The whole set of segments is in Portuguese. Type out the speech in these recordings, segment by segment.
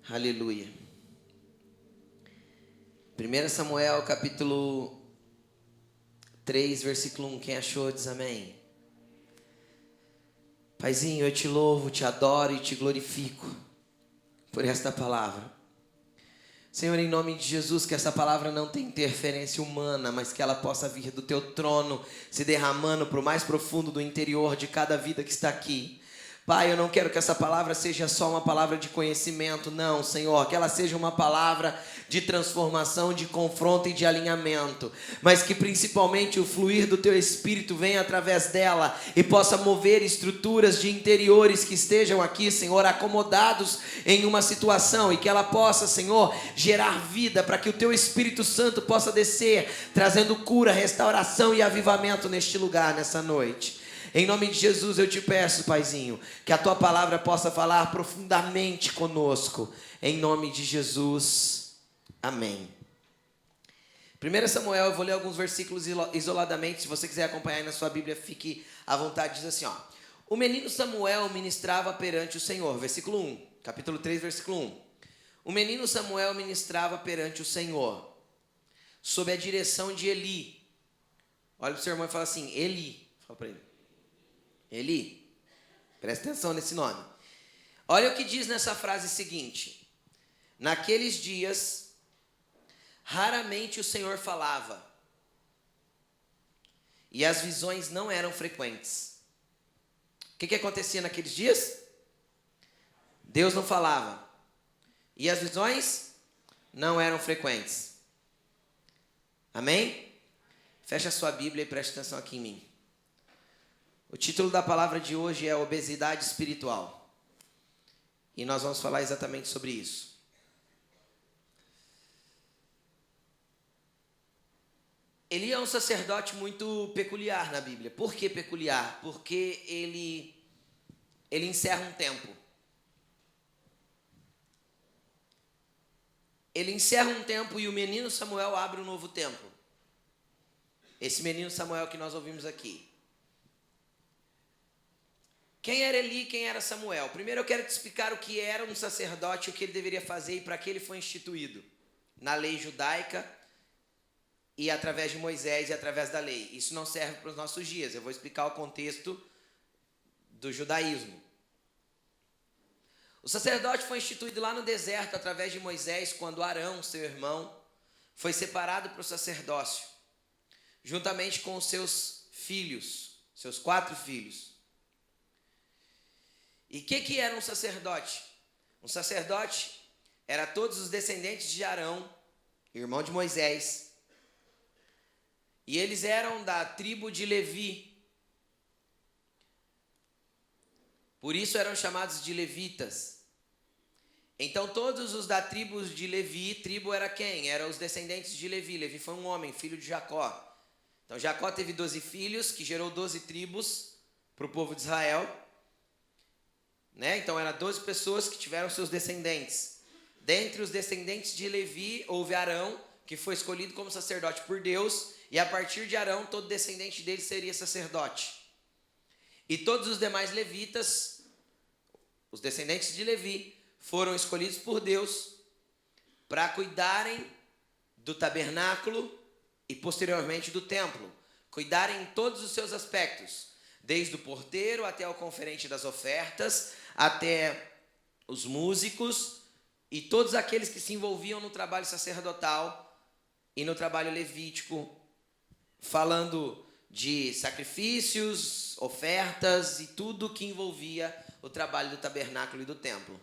Aleluia. 1 Samuel, capítulo 3, versículo 1. Quem achou, diz amém. Paizinho, eu te louvo, te adoro e te glorifico por esta palavra. Senhor, em nome de Jesus, que essa palavra não tenha interferência humana, mas que ela possa vir do teu trono, se derramando para o mais profundo do interior de cada vida que está aqui. Pai, eu não quero que essa palavra seja só uma palavra de conhecimento, não, Senhor, que ela seja uma palavra de transformação, de confronto e de alinhamento, mas que principalmente o fluir do Teu Espírito venha através dela e possa mover estruturas de interiores que estejam aqui, Senhor, acomodados em uma situação, e que ela possa, Senhor, gerar vida para que o Teu Espírito Santo possa descer, trazendo cura, restauração e avivamento neste lugar, nessa noite. Em nome de Jesus eu te peço, Paizinho, que a Tua palavra possa falar profundamente conosco. Em nome de Jesus, amém. 1 Samuel, eu vou ler alguns versículos isoladamente. Se você quiser acompanhar aí na sua Bíblia, fique à vontade. Diz assim, ó: o menino Samuel ministrava perante o Senhor. Versículo 1, capítulo 3, versículo 1. O menino Samuel ministrava perante o Senhor, sob a direção de Eli. Olha para o seu irmão e fala assim: Eli. Fala para ele. Eli, presta atenção nesse nome. Olha o que diz nessa frase seguinte: naqueles dias, raramente o Senhor falava, e as visões não eram frequentes. O que acontecia naqueles dias? Deus não falava, e as visões não eram frequentes. Amém? Fecha a sua Bíblia e preste atenção aqui em mim. O título da palavra de hoje é obesidade espiritual. E nós vamos falar exatamente sobre isso. Eli é um sacerdote muito peculiar na Bíblia. Por que peculiar? Porque ele encerra um tempo. Ele encerra um tempo e o menino Samuel abre um novo tempo. Esse menino Samuel que nós ouvimos aqui. Quem era Eli e quem era Samuel? Primeiro eu quero te explicar o que era um sacerdote, o que ele deveria fazer e para que ele foi instituído na lei judaica e através de Moisés e através da lei. Isso não serve para os nossos dias. Eu vou explicar o contexto do judaísmo. O sacerdote foi instituído lá no deserto através de Moisés, quando Arão, seu irmão, foi separado para o sacerdócio, juntamente com os seus filhos, seus 4 filhos. E o que era um sacerdote? Um sacerdote era todos os descendentes de Arão, irmão de Moisés. E eles eram da tribo de Levi. Por isso eram chamados de levitas. Então todos os da tribo de Levi, tribo era quem? Eram os descendentes de Levi. Levi foi um homem, filho de Jacó. Então Jacó teve 12 filhos, que gerou 12 tribos para o povo de Israel. Então eram 12 pessoas que tiveram seus descendentes. Dentre os descendentes de Levi, houve Arão, que foi escolhido como sacerdote por Deus, e a partir de Arão, todo descendente dele seria sacerdote. E todos os demais levitas, os descendentes de Levi, foram escolhidos por Deus para cuidarem do tabernáculo e posteriormente do templo, cuidarem em todos os seus aspectos, desde o porteiro até o conferente das ofertas, até os músicos e todos aqueles que se envolviam no trabalho sacerdotal e no trabalho levítico, falando de sacrifícios, ofertas e tudo que envolvia o trabalho do tabernáculo e do templo.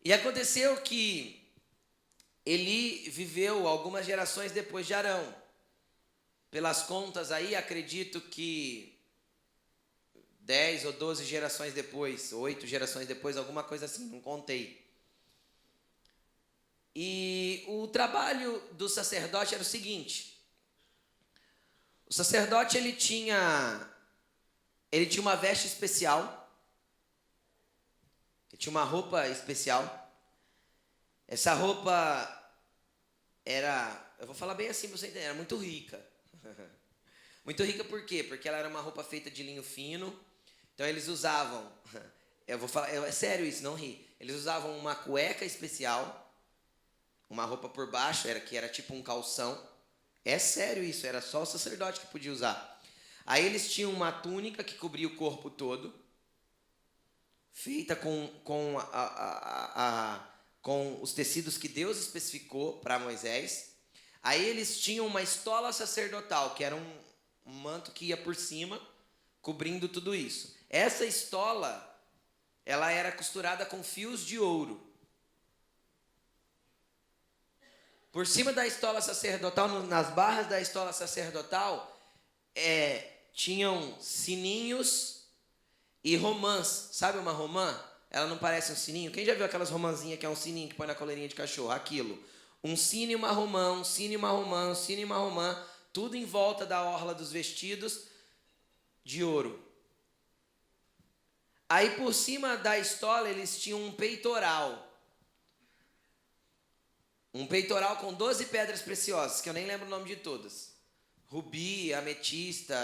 E aconteceu que Eli viveu algumas gerações depois de Arão. Pelas contas aí, acredito que 10 ou 12 gerações depois, 8 gerações depois, alguma coisa assim, não contei. E o trabalho do sacerdote era o seguinte: o sacerdote ele tinha uma veste especial, ele tinha uma roupa especial. Essa roupa era, eu vou falar bem assim para você entender, era muito rica. Muito rica por quê? Porque ela era uma roupa feita de linho fino. Então eles usavam eu vou falar, é sério isso, não ri. Eles usavam uma cueca especial, uma roupa por baixo, que era tipo um calção. É sério isso, era só o sacerdote que podia usar. Aí eles tinham uma túnica que cobria o corpo todo, feita com os tecidos que Deus especificou para Moisés. Aí eles tinham uma estola sacerdotal, que era um manto que ia por cima, cobrindo tudo isso. Essa estola, ela era costurada com fios de ouro. Por cima da estola sacerdotal, nas barras da estola sacerdotal, tinham sininhos e romãs. Sabe uma romã? Ela não parece um sininho? Quem já viu aquelas romãzinhas que é um sininho que põe na coleirinha de cachorro? Aquilo. Um sino e uma romã, um sino e uma romã, um sino e uma romã, tudo em volta da orla dos vestidos de ouro. Aí por cima da estola eles tinham um peitoral. Um peitoral com 12 pedras preciosas, que eu nem lembro o nome de todas. Rubi, ametista,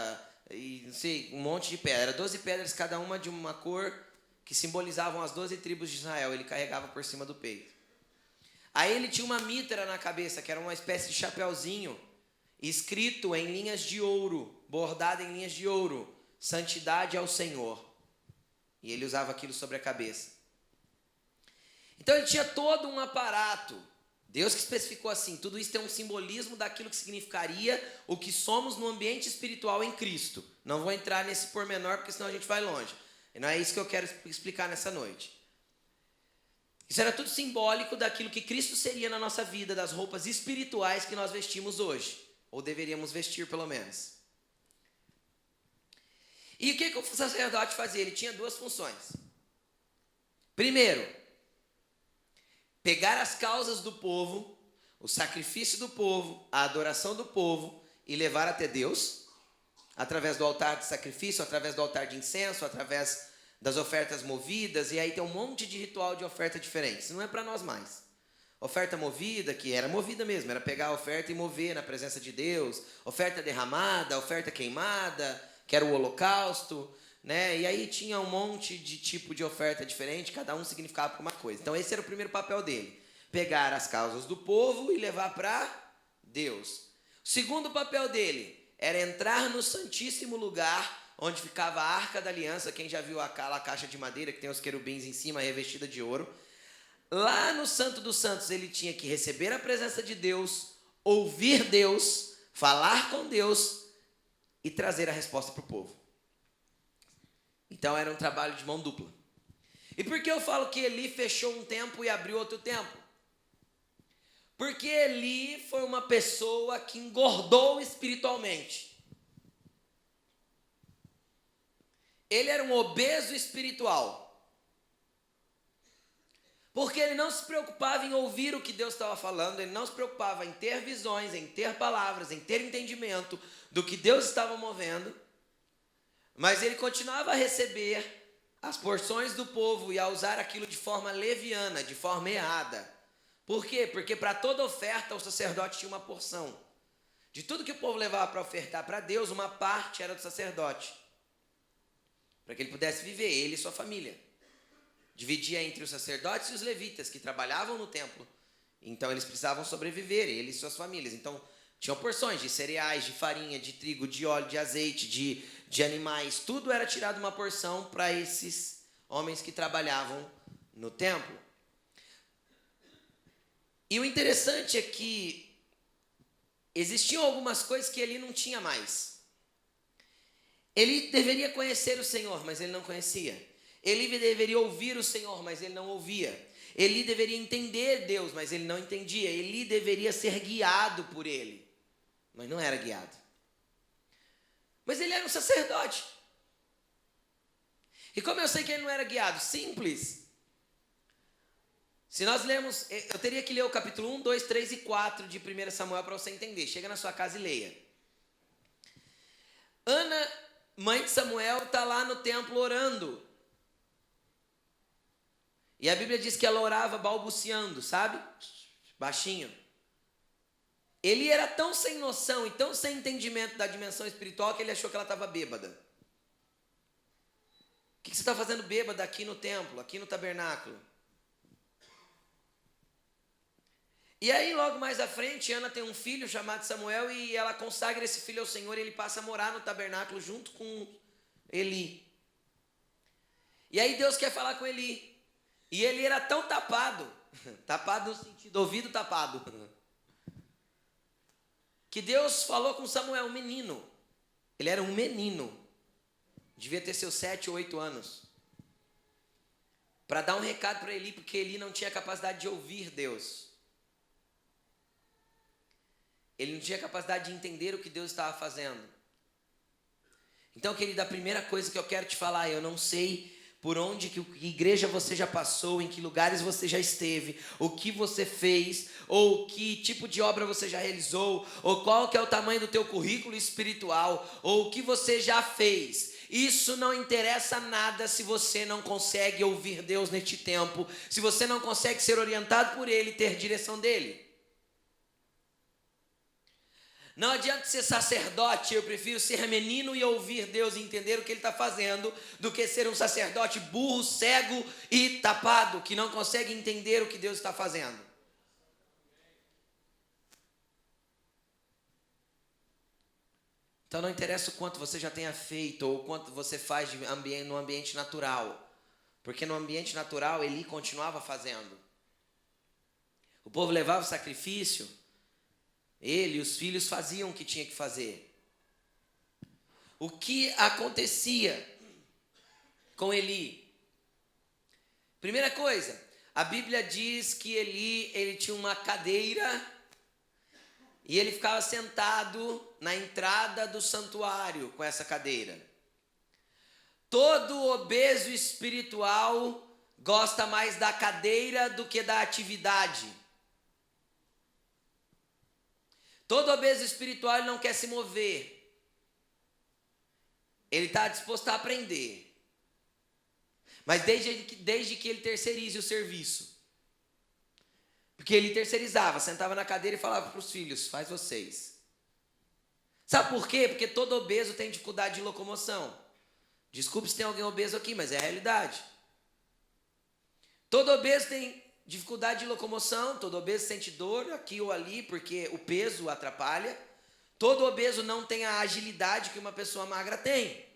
e não sei, um monte de pedra. 12 pedras, cada uma de uma cor, que simbolizavam as 12 tribos de Israel. Ele carregava por cima do peito. Aí ele tinha uma mitra na cabeça, que era uma espécie de chapeuzinho, escrito em linhas de ouro, bordado em linhas de ouro, santidade ao Senhor. E ele usava aquilo sobre a cabeça. Então ele tinha todo um aparato. Deus que especificou assim, tudo isso tem um simbolismo daquilo que significaria o que somos no ambiente espiritual em Cristo. Não vou entrar nesse pormenor, porque senão a gente vai longe. E não é isso que eu quero explicar nessa noite. Isso era tudo simbólico daquilo que Cristo seria na nossa vida, das roupas espirituais que nós vestimos hoje. Ou deveríamos vestir, pelo menos. E o que o sacerdote fazia? Ele tinha duas funções. Primeiro, pegar as causas do povo, o sacrifício do povo, a adoração do povo e levar até Deus, através do altar de sacrifício, através do altar de incenso, através das ofertas movidas, e aí tem um monte de ritual de oferta diferente. Isso não é para nós mais. Oferta movida, que era movida mesmo, era pegar a oferta e mover na presença de Deus. Oferta derramada, oferta queimada, que era o holocausto, né? E aí tinha um monte de tipo de oferta diferente, cada um significava para uma coisa. Então esse era o primeiro papel dele, pegar as causas do povo e levar para Deus. O segundo papel dele era entrar no santíssimo lugar, onde ficava a Arca da Aliança. Quem já viu aquela caixa de madeira que tem os querubins em cima, revestida de ouro. Lá no Santo dos Santos ele tinha que receber a presença de Deus, ouvir Deus, falar com Deus e trazer a resposta para o povo. Então era um trabalho de mão dupla. E por que eu falo que Eli fechou um tempo e abriu outro tempo? Porque Eli foi uma pessoa que engordou espiritualmente. Ele era um obeso espiritual. Porque ele não se preocupava em ouvir o que Deus estava falando, ele não se preocupava em ter visões, em ter palavras, em ter entendimento do que Deus estava movendo, mas ele continuava a receber as porções do povo e a usar aquilo de forma leviana, de forma errada. Por quê? Porque para toda oferta o sacerdote tinha uma porção. De tudo que o povo levava para ofertar para Deus, uma parte era do sacerdote, para que ele pudesse viver, ele e sua família. Dividia entre os sacerdotes e os levitas, que trabalhavam no templo. Então eles precisavam sobreviver, ele e suas famílias. Então tinham porções de cereais, de farinha, de trigo, de óleo, de azeite, de animais. Tudo era tirado uma porção para esses homens que trabalhavam no templo. E o interessante é que existiam algumas coisas que ele não tinha mais. Ele deveria conhecer o Senhor, mas ele não conhecia. Ele deveria ouvir o Senhor, mas ele não ouvia. Ele deveria entender Deus, mas ele não entendia. Ele deveria ser guiado por ele, mas não era guiado. Mas ele era um sacerdote. E como eu sei que ele não era guiado? Simples. Se nós lermos, eu teria que ler o capítulo 1, 2, 3 e 4 de 1 Samuel para você entender. Chega na sua casa e leia. Ana, mãe de Samuel, está lá no templo orando. E a Bíblia diz que ela orava balbuciando, sabe? Baixinho. Ele era tão sem noção e tão sem entendimento da dimensão espiritual que ele achou que ela estava bêbada. O que que você está fazendo bêbado aqui no templo, aqui no tabernáculo? E aí, logo mais à frente, Ana tem um filho chamado Samuel e ela consagra esse filho ao Senhor e ele passa a morar no tabernáculo junto com Eli. E aí Deus quer falar com Eli. E ele era tão tapado, tapado no sentido, ouvido tapado, que Deus falou com Samuel, um menino. Ele era um menino, devia ter seus 7 ou 8 anos, para dar um recado para Eli, porque Eli não tinha capacidade de ouvir Deus. Ele não tinha capacidade de entender o que Deus estava fazendo. Então, querido, a primeira coisa que eu quero te falar, eu não sei por onde, que igreja você já passou, em que lugares você já esteve, o que você fez, ou que tipo de obra você já realizou, ou qual que é o tamanho do teu currículo espiritual, ou o que você já fez. Isso não interessa nada se você não consegue ouvir Deus neste tempo, se você não consegue ser orientado por Ele e ter direção dEle. Não adianta ser sacerdote, eu prefiro ser menino e ouvir Deus e entender o que Ele está fazendo, do que ser um sacerdote burro, cego e tapado, que não consegue entender o que Deus está fazendo. Então não interessa o quanto você já tenha feito, ou o quanto você faz no ambiente natural, porque no ambiente natural Eli continuava fazendo. O povo levava o sacrifício, ele e os filhos faziam o que tinha que fazer. O que acontecia com Eli? Primeira coisa, a Bíblia diz que ele tinha uma cadeira e ele ficava sentado na entrada do santuário com essa cadeira. Todo obeso espiritual gosta mais da cadeira do que da atividade. Todo obeso espiritual ele não quer se mover. Ele está disposto a aprender. Mas desde que ele terceirize o serviço. Porque ele terceirizava, sentava na cadeira e falava para os filhos, faz vocês. Sabe por quê? Porque todo obeso tem dificuldade de locomoção. Desculpe se tem alguém obeso aqui, mas é a realidade. Todo obeso tem dificuldade de locomoção, todo obeso sente dor aqui ou ali, porque o peso atrapalha. Todo obeso não tem a agilidade que uma pessoa magra tem.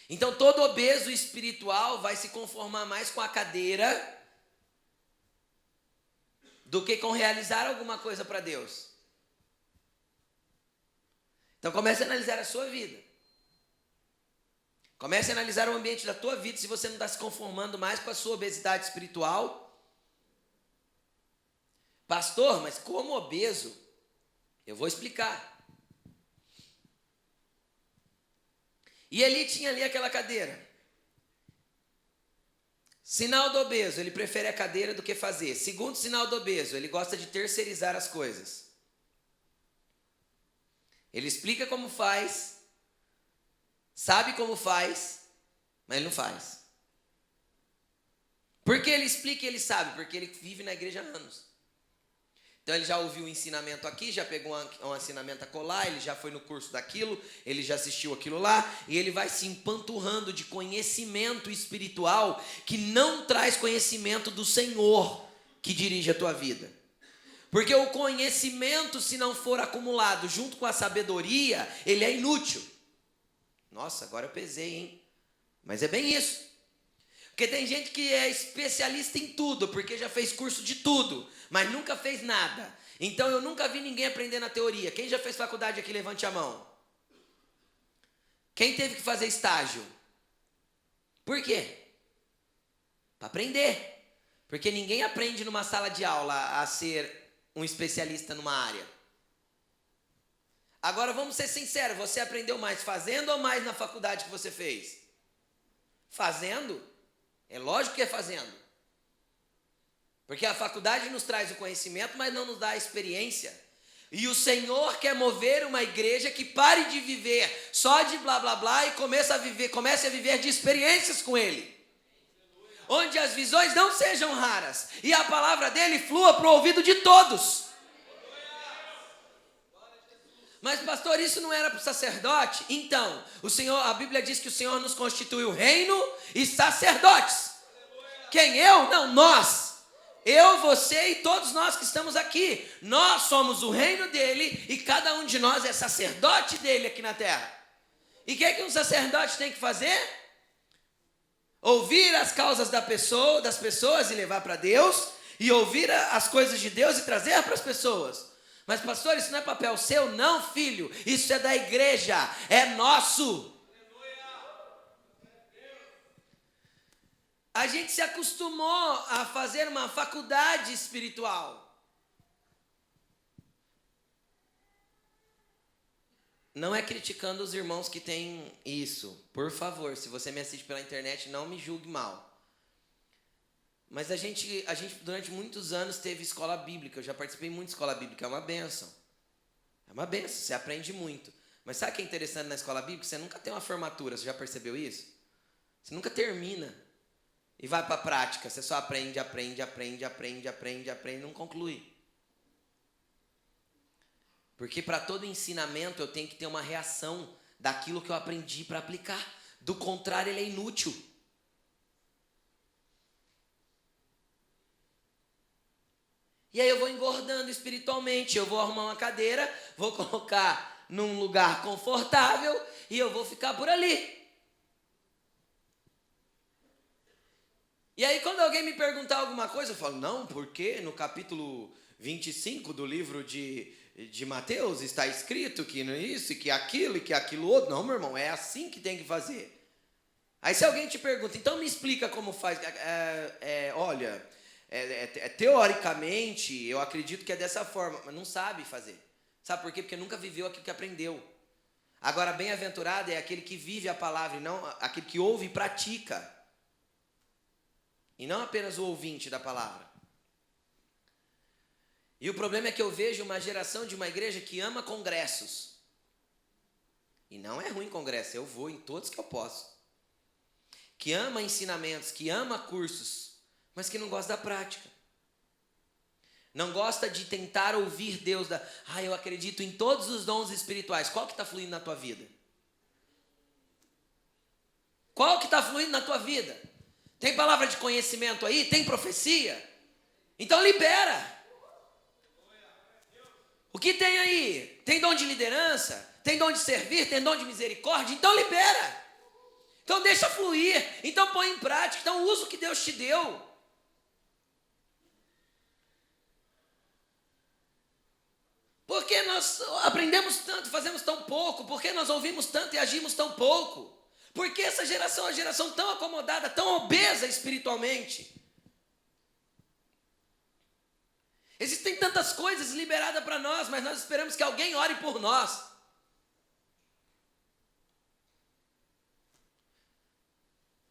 Então todo obeso espiritual vai se conformar mais com a cadeira do que com realizar alguma coisa para Deus. Então comece a analisar a sua vida. Comece a analisar o ambiente da tua vida, se você não está se conformando mais com a sua obesidade espiritual. Pastor, mas como obeso? Eu vou explicar. E Eli tinha ali aquela cadeira. Sinal do obeso, ele prefere a cadeira do que fazer. Segundo sinal do obeso, ele gosta de terceirizar as coisas. Ele explica como faz, sabe como faz, mas ele não faz. Por que ele explica e ele sabe? Porque ele vive na igreja há anos. Então ele já ouviu o ensinamento aqui, já pegou um ensinamento acolá, ele já foi no curso daquilo, ele já assistiu aquilo lá, e ele vai se empanturrando de conhecimento espiritual que não traz conhecimento do Senhor que dirige a tua vida. Porque o conhecimento, se não for acumulado junto com a sabedoria, ele é inútil. Nossa, agora eu pesei, hein? Mas é bem isso. Porque tem gente que é especialista em tudo, porque já fez curso de tudo, mas nunca fez nada. Então eu nunca vi ninguém aprender na teoria. Quem já fez faculdade aqui, levante a mão. Quem teve que fazer estágio? Por quê? Para aprender. Porque ninguém aprende numa sala de aula a ser um especialista numa área. Agora vamos ser sinceros, você aprendeu mais fazendo ou mais na faculdade que você fez? Fazendo? É lógico que é fazendo. Porque a faculdade nos traz o conhecimento, mas não nos dá a experiência. E o Senhor quer mover uma igreja que pare de viver só de blá blá blá e comece a viver de experiências com Ele. Onde as visões não sejam raras e a palavra dele flua para o ouvido de todos. Mas pastor, isso não era para o sacerdote? Então, a Bíblia diz que o Senhor nos constituiu reino e sacerdotes. Quem? Eu? Não, nós. Eu, você e todos nós que estamos aqui. Nós somos o reino dele e cada um de nós é sacerdote dele aqui na terra. E o que um sacerdote tem que fazer? Ouvir as causas das pessoas e levar para Deus, e ouvir as coisas de Deus e trazer para as pessoas. Mas pastor, isso não é papel seu? Não, filho, isso é da igreja, é nosso. A gente se acostumou a fazer uma faculdade espiritual. Não é criticando os irmãos que têm isso. Por favor, se você me assiste pela internet, não me julgue mal. Mas a gente durante muitos anos teve escola bíblica. Eu já participei muito de escola bíblica, é uma bênção. É uma bênção, você aprende muito. Mas sabe o que é interessante na escola bíblica? Você nunca tem uma formatura, você já percebeu isso? Você nunca termina e vai para a prática. Você só aprende, não conclui. Porque para todo ensinamento eu tenho que ter uma reação daquilo que eu aprendi para aplicar. Do contrário, ele é inútil. E aí eu vou engordando espiritualmente. Eu vou arrumar uma cadeira, vou colocar num lugar confortável e eu vou ficar por ali. E aí quando alguém me perguntar alguma coisa, eu falo, não, porque no capítulo 25 do livro de Mateus está escrito que isso, e que aquilo, e que aquilo outro. Não, meu irmão, é assim que tem que fazer. Aí se alguém te pergunta, então me explica como faz. Olha, teoricamente, eu acredito que é dessa forma, mas não sabe fazer. Sabe por quê? Porque nunca viveu aquilo que aprendeu. Agora, bem-aventurado é aquele que vive a palavra, e não aquele que ouve e pratica. E não apenas o ouvinte da palavra. E o problema é que eu vejo uma geração de uma igreja que ama congressos. E não é ruim congresso, eu vou em todos que eu posso. Que ama ensinamentos, que ama cursos, mas que não gosta da prática. Não gosta de tentar ouvir Deus. Eu acredito em todos os dons espirituais. Qual que está fluindo na tua vida? Qual que está fluindo na tua vida? Tem palavra de conhecimento aí? Tem profecia? Então libera. O que tem aí? Tem dom de liderança? Tem dom de servir? Tem dom de misericórdia? Então libera. Então deixa fluir. Então põe em prática. Então usa o que Deus te deu. Por que nós aprendemos tanto e fazemos tão pouco? Por que nós ouvimos tanto e agimos tão pouco? Por que essa geração é uma geração tão acomodada, tão obesa espiritualmente? Existem tantas coisas liberadas para nós, mas nós esperamos que alguém ore por nós.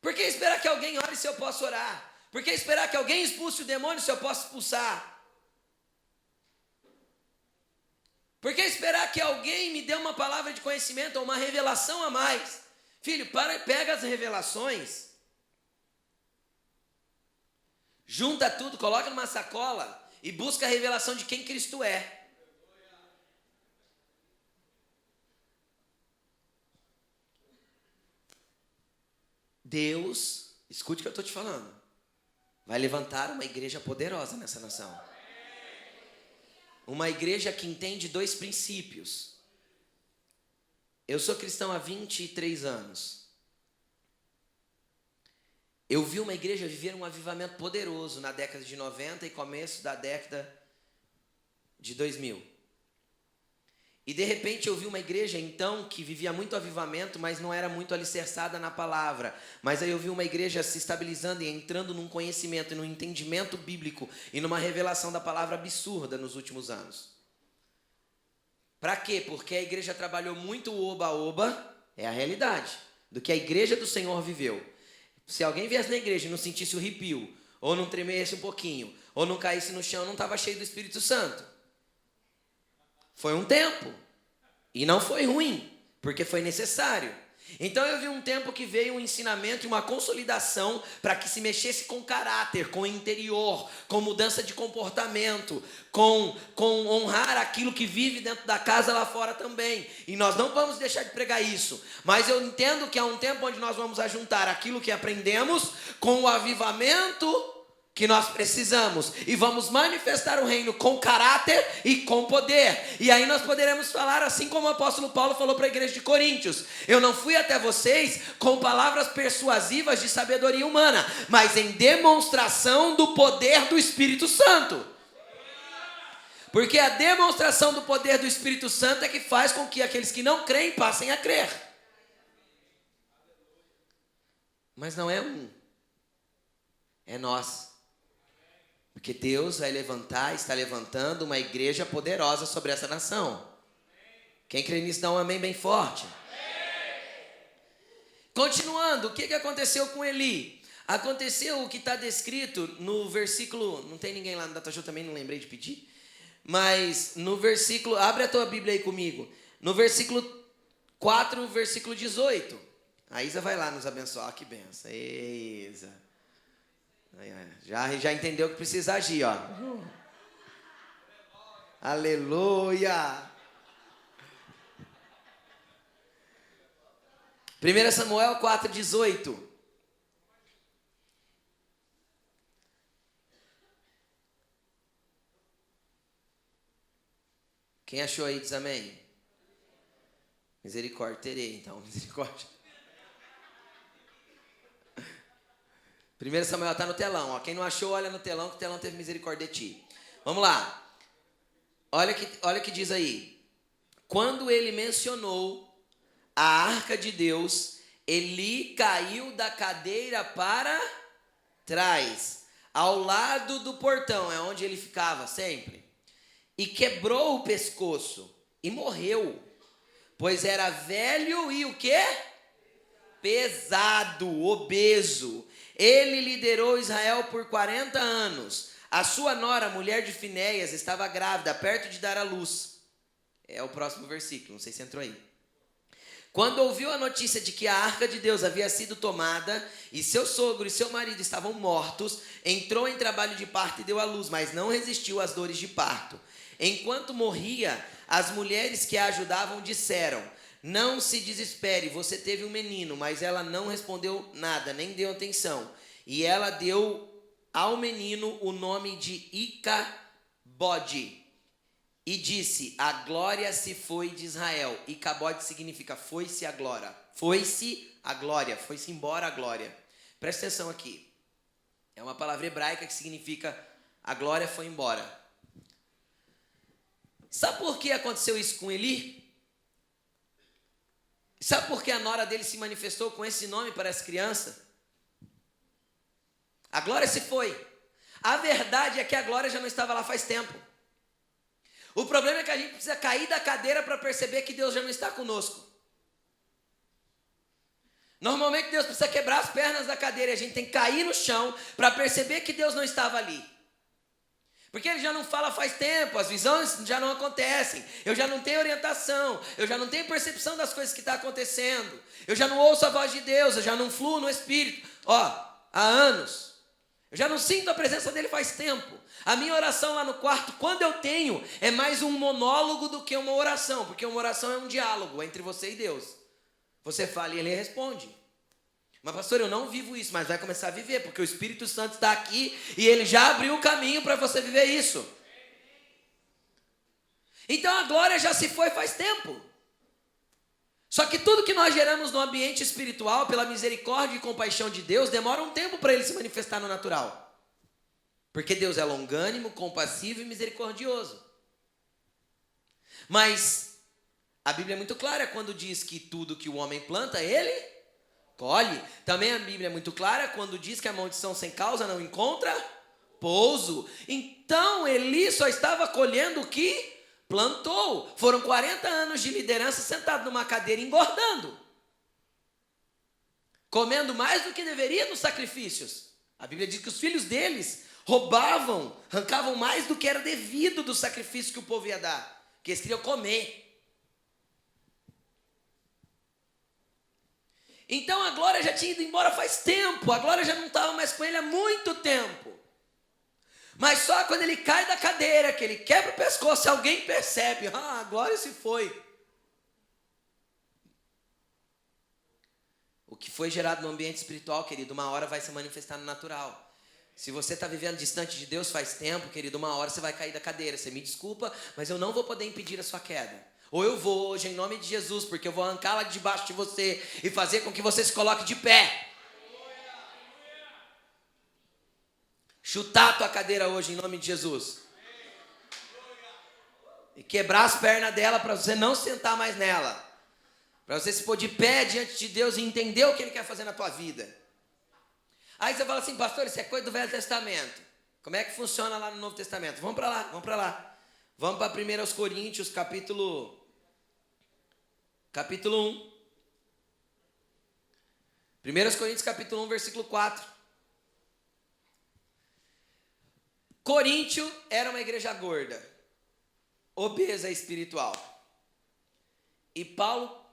Por que esperar que alguém ore se eu posso orar? Por que esperar que alguém expulse o demônio se eu posso expulsar? Por que esperar que alguém me dê uma palavra de conhecimento ou uma revelação a mais? Filho, pega as revelações, junta tudo, coloca numa sacola e busca a revelação de quem Cristo é. Deus, escute o que eu estou te falando, vai levantar uma igreja poderosa nessa nação. Uma igreja que entende 2 princípios. Eu sou cristão há 23 anos. Eu vi uma igreja viver um avivamento poderoso na década de 90 e começo da década de 2000. E de repente eu vi uma igreja então que vivia muito avivamento, mas não era muito alicerçada na palavra. Mas aí eu vi uma igreja se estabilizando e entrando num conhecimento e num entendimento bíblico e numa revelação da palavra absurda nos últimos anos. Para quê? Porque a igreja trabalhou muito o oba-oba, é a realidade, do que a igreja do Senhor viveu. Se alguém viesse na igreja e não sentisse o arrepio, ou não tremesse um pouquinho, ou não caísse no chão, não estava cheio do Espírito Santo. Foi um tempo, e não foi ruim, porque foi necessário. Então eu vi um tempo que veio um ensinamento e uma consolidação para que se mexesse com caráter, com interior, com mudança de comportamento, com honrar aquilo que vive dentro da casa lá fora também. E nós não vamos deixar de pregar isso. Mas eu entendo que há um tempo onde nós vamos ajuntar aquilo que aprendemos com o avivamento que nós precisamos, e vamos manifestar o reino com caráter e com poder. E aí nós poderemos falar assim como o apóstolo Paulo falou para a igreja de Coríntios: eu não fui até vocês com palavras persuasivas de sabedoria humana, mas em demonstração do poder do Espírito Santo. Porque a demonstração do poder do Espírito Santo é que faz com que aqueles que não creem passem a crer. Mas não é é nós. Porque Deus vai levantar, está levantando uma igreja poderosa sobre essa nação. Quem crê nisso dá um amém bem forte. Continuando, o que aconteceu com Eli? Aconteceu o que está descrito no versículo, não tem ninguém lá no Datashow também, não lembrei de pedir, mas no versículo, abre a tua Bíblia aí comigo, no versículo 4, versículo 18, a Isa vai lá nos abençoar, que benção, Isa. Já entendeu que precisa agir, ó. Aleluia. 1 Samuel 4,18. Quem achou aí diz amém. Misericórdia terei, então, misericórdia. 1 Samuel está no telão, ó. Quem não achou, olha no telão, que o telão teve misericórdia de ti. Vamos lá. Olha o que diz aí. Quando ele mencionou a arca de Deus, Eli caiu da cadeira para trás, ao lado do portão, é onde ele ficava sempre, e quebrou o pescoço e morreu, pois era velho e o quê? Pesado, obeso. Ele liderou Israel por 40 anos. A sua nora, mulher de Finéias, estava grávida, perto de dar à luz. É o próximo versículo, não sei se entrou aí. Quando ouviu a notícia de que a arca de Deus havia sido tomada e seu sogro e seu marido estavam mortos, entrou em trabalho de parto e deu à luz, mas não resistiu às dores de parto. Enquanto morria, as mulheres que a ajudavam disseram: não se desespere, você teve um menino. Mas ela não respondeu nada, nem deu atenção. E ela deu ao menino o nome de Icabode. E disse: a glória se foi de Israel. Icabode significa foi-se a glória. Foi-se a glória, foi-se embora a glória. Presta atenção aqui. É uma palavra hebraica que significa a glória foi embora. Sabe por que aconteceu isso com Eli? Sabe por que a nora dele se manifestou com esse nome para essa criança? A glória se foi. A verdade é que a glória já não estava lá faz tempo. O problema é que a gente precisa cair da cadeira para perceber que Deus já não está conosco. Normalmente Deus precisa quebrar as pernas da cadeira e a gente tem que cair no chão para perceber que Deus não estava ali. Porque ele já não fala faz tempo, as visões já não acontecem, eu já não tenho orientação, eu já não tenho percepção das coisas que estão acontecendo, eu já não ouço a voz de Deus, eu já não fluo no Espírito, há anos, eu já não sinto a presença dele faz tempo. A minha oração lá no quarto, quando eu tenho, é mais um monólogo do que uma oração, porque uma oração é um diálogo entre você e Deus. Você fala e ele responde. Mas pastor, eu não vivo isso, mas vai começar a viver, porque o Espírito Santo está aqui e ele já abriu o caminho para você viver isso. Então a glória já se foi faz tempo. Só que tudo que nós geramos no ambiente espiritual, pela misericórdia e compaixão de Deus, demora um tempo para ele se manifestar no natural. Porque Deus é longânimo, compassivo e misericordioso. Mas a Bíblia é muito clara quando diz que tudo que o homem planta, ele colhe. Também a Bíblia é muito clara quando diz que a maldição sem causa não encontra pouso. Então Eli só estava colhendo o que plantou. Foram 40 anos de liderança sentado numa cadeira engordando, comendo mais do que deveria nos sacrifícios. A Bíblia diz que os filhos deles roubavam, arrancavam mais do que era devido do sacrifício que o povo ia dar, que eles queriam comer. Então a glória já tinha ido embora faz tempo, a glória já não estava mais com ele há muito tempo. Mas só quando ele cai da cadeira, que ele quebra o pescoço, alguém percebe, a glória se foi. O que foi gerado no ambiente espiritual, querido, uma hora vai se manifestar no natural. Se você está vivendo distante de Deus faz tempo, querido, uma hora você vai cair da cadeira. Você me desculpa, mas eu não vou poder impedir a sua queda. Ou eu vou hoje, em nome de Jesus, porque eu vou arrancá-la de debaixo de você e fazer com que você se coloque de pé. Chutar a tua cadeira hoje, em nome de Jesus. E quebrar as pernas dela para você não sentar mais nela. Para você se pôr de pé diante de Deus e entender o que Ele quer fazer na tua vida. Aí você fala assim, pastor, isso é coisa do Velho Testamento. Como é que funciona lá no Novo Testamento? Vamos para lá, vamos para lá. Vamos para 1 Coríntios, capítulo 1. 1 Coríntios, capítulo 1, versículo 4. Coríntio era uma igreja gorda, obesa espiritual. E Paulo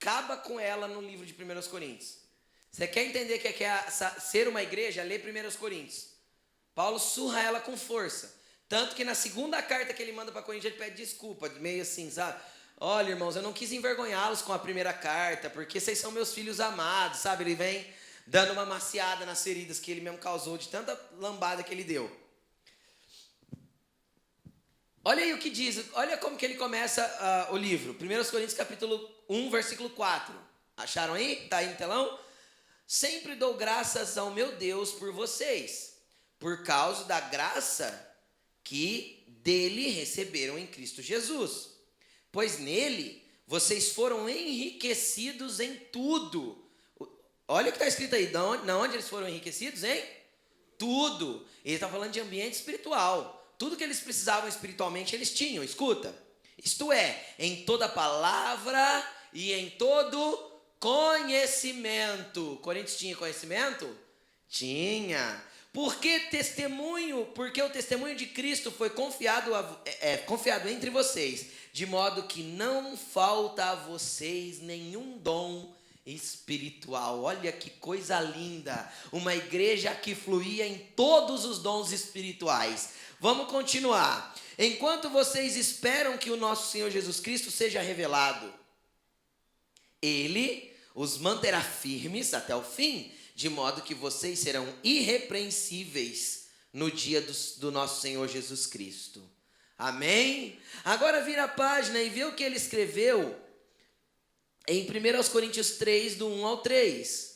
acaba com ela no livro de 1 Coríntios. Você quer entender o que é ser uma igreja? Lê 1 Coríntios. Paulo surra ela com força. Tanto que na segunda carta que ele manda para Coríntios, ele pede desculpa, meio assim, sabe? Olha, irmãos, eu não quis envergonhá-los com a primeira carta, porque vocês são meus filhos amados, sabe? Ele vem dando uma maciada nas feridas que ele mesmo causou, de tanta lambada que ele deu. Olha aí o que diz, olha como que ele começa o livro. 1 Coríntios, capítulo 1, versículo 4. Acharam aí? Está aí no telão? Sempre dou graças ao meu Deus por vocês, por causa da graça que dele receberam em Cristo Jesus. Pois nele vocês foram enriquecidos em tudo. Olha o que está escrito aí, na onde eles foram enriquecidos, hein? Tudo. Ele está falando de ambiente espiritual. Tudo que eles precisavam espiritualmente, eles tinham, escuta. Isto é, em toda palavra e em todo conhecimento. Coríntios tinha conhecimento? Tinha. Porque o testemunho de Cristo foi confiado entre vocês, de modo que não falta a vocês nenhum dom espiritual. Olha que coisa linda, uma igreja que fluía em todos os dons espirituais. Vamos continuar. Enquanto vocês esperam que o nosso Senhor Jesus Cristo seja revelado, Ele os manterá firmes até o fim, de modo que vocês serão irrepreensíveis no dia do nosso Senhor Jesus Cristo. Amém? Agora vira a página e vê o que ele escreveu em 1 Coríntios 3, do 1 ao 3.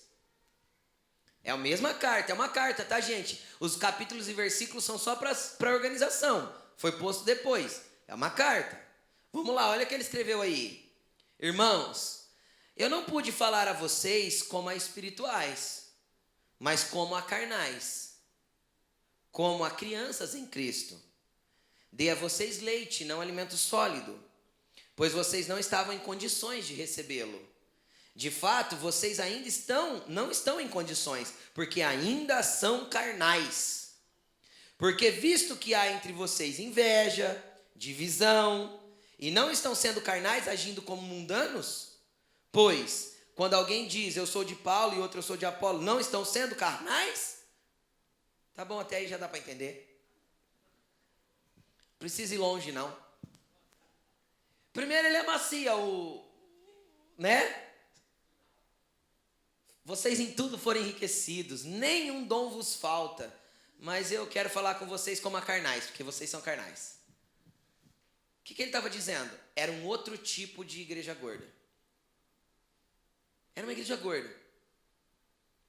É a mesma carta, é uma carta, tá, gente? Os capítulos e versículos são só para organização. Foi posto depois. É uma carta. Vamos lá, olha o que ele escreveu aí. Irmãos, eu não pude falar a vocês como a espirituais, mas como a carnais, como a crianças em Cristo. Dei a vocês leite, não alimento sólido, pois vocês não estavam em condições de recebê-lo. De fato, vocês ainda não estão em condições, porque ainda são carnais. Porque visto que há entre vocês inveja, divisão, e não estão sendo carnais agindo como mundanos, pois quando alguém diz eu sou de Paulo e outro eu sou de Apolo, não estão sendo carnais? Tá bom, até aí já dá para entender. Precisa ir longe, não. Primeiro ele amacia né? Vocês em tudo foram enriquecidos, nenhum dom vos falta, mas eu quero falar com vocês como a carnais, porque vocês são carnais. O que ele estava dizendo? Era um outro tipo de igreja gorda. Era uma igreja gorda,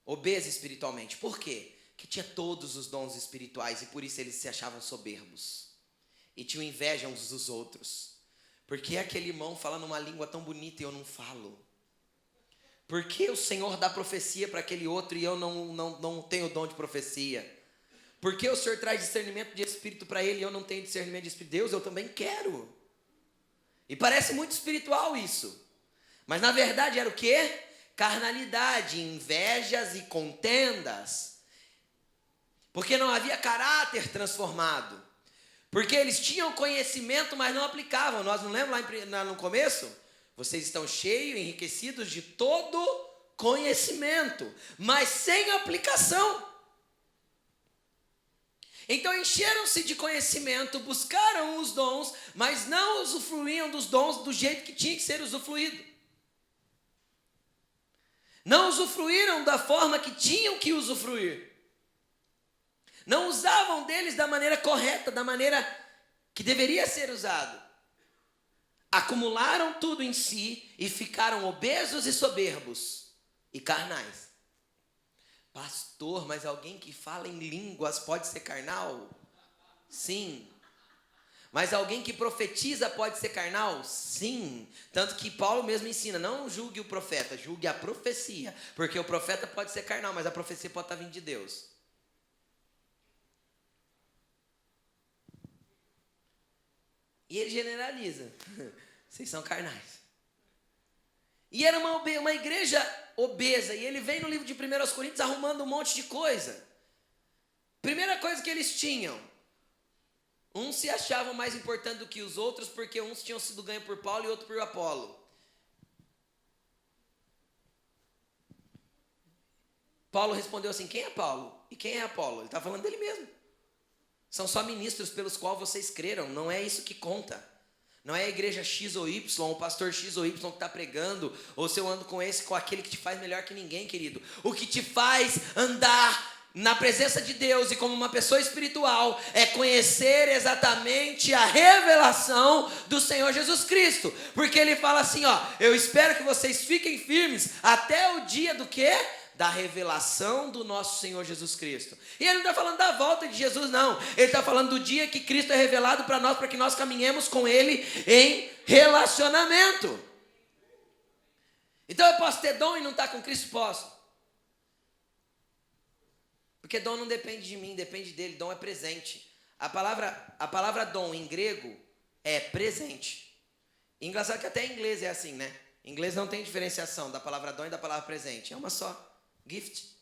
obesa espiritualmente. Por quê? Porque tinha todos os dons espirituais e por isso eles se achavam soberbos. E tinham inveja uns dos outros. Por que aquele irmão fala numa língua tão bonita e eu não falo? Por que o Senhor dá profecia para aquele outro e eu não tenho o dom de profecia? Por que o Senhor traz discernimento de espírito para ele e eu não tenho discernimento de espírito? Deus, eu também quero. E parece muito espiritual isso. Mas na verdade era o quê? Carnalidade, invejas e contendas. Porque não havia caráter transformado. Porque eles tinham conhecimento, mas não aplicavam. Nós não lemos lá no começo? Vocês estão cheios, enriquecidos de todo conhecimento, mas sem aplicação. Então encheram-se de conhecimento, buscaram os dons, mas não usufruíam dos dons do jeito que tinha que ser usufruído. Não usufruíram da forma que tinham que usufruir. Não usavam deles da maneira correta, da maneira que deveria ser usado. Acumularam tudo em si e ficaram obesos e soberbos e carnais. Pastor, mas alguém que fala em línguas pode ser carnal? Sim. Mas alguém que profetiza pode ser carnal? Sim. Tanto que Paulo mesmo ensina, não julgue o profeta, julgue a profecia. Porque o profeta pode ser carnal, mas a profecia pode estar vindo de Deus. E ele generaliza. Vocês são carnais. E era uma igreja obesa. E ele vem no livro de 1 Coríntios arrumando um monte de coisa. Primeira coisa que eles tinham. Uns se achavam mais importantes do que os outros, porque uns tinham sido ganhos por Paulo e outros por Apolo. Paulo respondeu assim, quem é Paulo? E quem é Apolo? Ele está falando dele mesmo. São só ministros pelos quais vocês creram, não é isso que conta. Não é a igreja X ou Y, o pastor X ou Y que está pregando, ou se eu ando com aquele que te faz melhor que ninguém, querido. O que te faz andar na presença de Deus e como uma pessoa espiritual é conhecer exatamente a revelação do Senhor Jesus Cristo. Porque ele fala assim, ó, eu espero que vocês fiquem firmes até o dia do quê? Da revelação do nosso Senhor Jesus Cristo. E ele não está falando da volta de Jesus, não. Ele está falando do dia que Cristo é revelado para nós, para que nós caminhemos com Ele em relacionamento. Então eu posso ter dom e não estar com Cristo? Posso. Porque dom não depende de mim, depende dele. Dom é presente. A palavra dom em grego é presente. Engraçado que até em inglês é assim, né? Em inglês não tem diferenciação da palavra dom e da palavra presente. É uma só. Gift.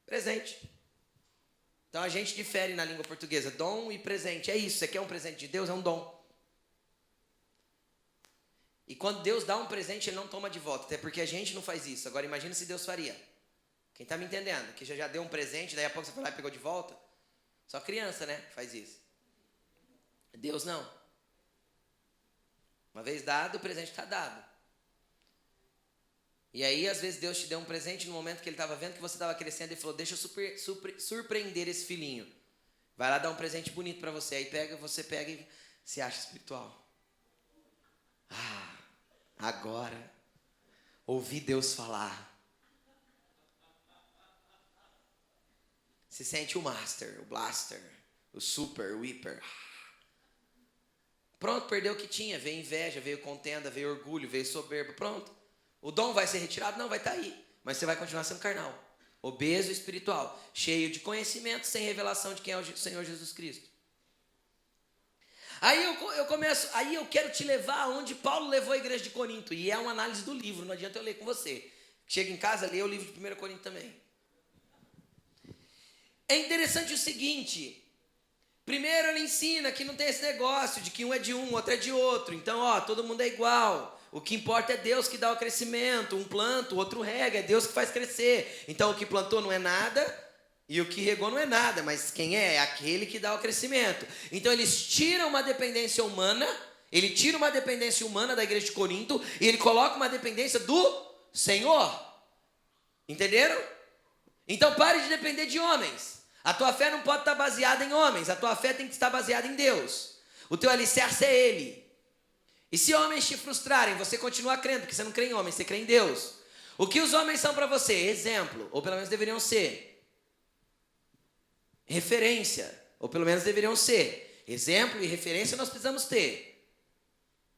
Presente. Então a gente difere na língua portuguesa. Dom e presente. É isso. Você quer um presente de Deus? É um dom. E quando Deus dá um presente, Ele não toma de volta. Até porque a gente não faz isso. Agora imagina se Deus faria. Quem está me entendendo? Que já deu um presente, daí a pouco você foi lá e pegou de volta. Só criança, né? Faz isso. Deus não. Uma vez dado, o presente está dado. E aí, às vezes, Deus te deu um presente no momento que Ele estava vendo que você estava crescendo e falou, deixa eu surpreender esse filhinho. Vai lá dar um presente bonito para você. Aí você pega e se acha espiritual. Ah, agora ouvi Deus falar. Se sente o master, o blaster, o super, o hiper. Pronto, perdeu o que tinha. Veio inveja, veio contenda, veio orgulho, veio soberba. Pronto. O dom vai ser retirado? Não, vai estar aí. Mas você vai continuar sendo carnal. Obeso espiritual. Cheio de conhecimento, sem revelação de quem é o Senhor Jesus Cristo. Aí eu quero te levar aonde Paulo levou a igreja de Corinto. E é uma análise do livro, não adianta eu ler com você. Chega em casa, lê o livro de 1 Coríntios também. É interessante o seguinte. Primeiro ele ensina que não tem esse negócio de que um é de um, outro é de outro. Então, todo mundo é igual. O que importa é Deus que dá o crescimento. Um planta, o outro rega, é Deus que faz crescer. Então o que plantou não é nada e o que regou não é nada, mas quem é? É aquele que dá o crescimento. Então eles tiram uma dependência humana, ele tira uma dependência humana da igreja de Corinto e ele coloca uma dependência do Senhor. Entenderam? Então pare de depender de homens. A tua fé não pode estar baseada em homens, a tua fé tem que estar baseada em Deus. O teu alicerce é Ele. E se homens te frustrarem, você continua crendo, porque você não crê em homens, você crê em Deus. O que os homens são para você? Exemplo, ou pelo menos deveriam ser. Referência, ou pelo menos deveriam ser. Exemplo e referência nós precisamos ter.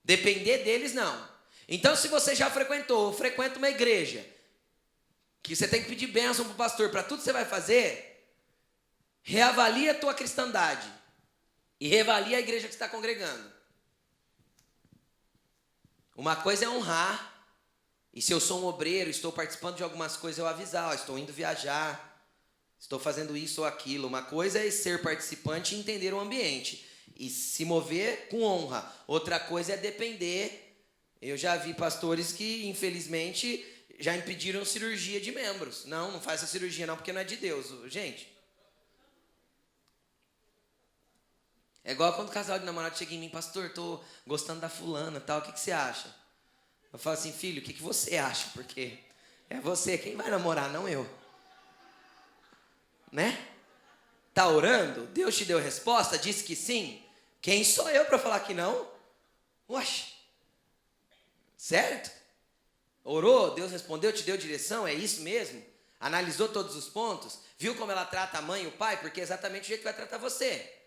Depender deles, não. Então, se você já frequentou ou frequenta uma igreja, que você tem que pedir bênção para o pastor, para tudo que você vai fazer, reavalia a tua cristandade e reavalia a igreja que você está congregando. Uma coisa é honrar, e se eu sou um obreiro, estou participando de algumas coisas, eu avisar, estou indo viajar, estou fazendo isso ou aquilo. Uma coisa é ser participante e entender o ambiente, e se mover com honra. Outra coisa é depender Eu já vi pastores que, infelizmente, já impediram cirurgia de membros. Não faz essa cirurgia não, porque não é de Deus. Gente, é igual quando o casal de namorado chega em mim, pastor, tô gostando da fulana, tal, o que você acha? Eu falo assim, filho, o que você acha? Porque é você quem vai namorar, não eu. Né? Tá orando? Deus te deu resposta? Disse que sim? Quem sou eu para falar que não? Oxe. Certo? Orou, Deus respondeu, te deu direção, é isso mesmo? Analisou todos os pontos? Viu como ela trata a mãe e o pai? Porque é exatamente o jeito que vai tratar você.